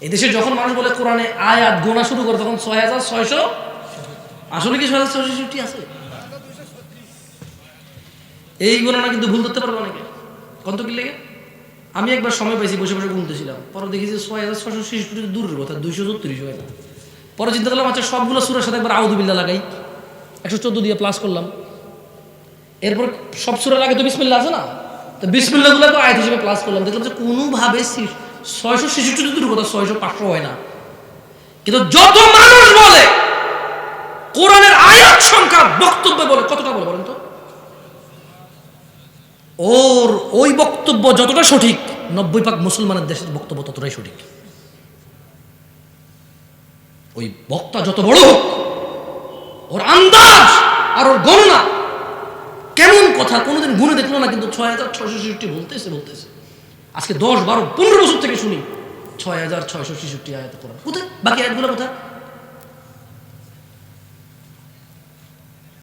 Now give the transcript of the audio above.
এদেশে যখন মানুষ বলে কোরআনে আয়াত গোনা শুরু করে তখন ৬,৬০০, আসলে কি ৬,৬৬৬ আছে? এই গণনা কিন্তু ভুল ধরতে পারবে অনেকে। কত কি লেগে? আমি একবার সময় পাইছি, বসে বসে গুনতেছিলাম, পরে দেখি যে ৬,৬৬৬ দূরের কথা, ২৩৪ হয় না। পরে চিন্তা করলাম আচ্ছা সবগুলো সূরার সাথে একবার আউযুবিল্লাহ লাগাই, ১১৪ দিয়ে প্লাস করলাম। এরপর সব সূরার আগে তো বিসমিল্লাহ আছে না, তো বিসমিল্লাহগুলো তো আয়াত হিসেবে প্লাস করলাম। দেখলাম যে কোনোভাবে ৬৬৬ দূরের কথা, ৬০০-৫০০ হয় না। কিন্তু যত মানুষ বলে কোরআনের আয়াত সংখ্যা বক্তব্যে বলে, কতটা বলে বলেন তো? ওর ওই বক্তব্য যতটা সঠিক, ৯০% মুসলমানের দেশের বক্তব্য ততটাই সঠিক। ওই বক্তা যত বড় হোক, ওর আন্দাজ আর ওর গণনা কেমন কথা কোনোদিন গুনে দেখলো না, কিন্তু ৬,৬৬৬ বলতেছে। আজকে ১০, ১২, ১৫ বছর থেকে শুনি ৬,৬৬৬ আয়াত কোরআন। কোথায় বাকি আয়াতগুলো? কোথায়?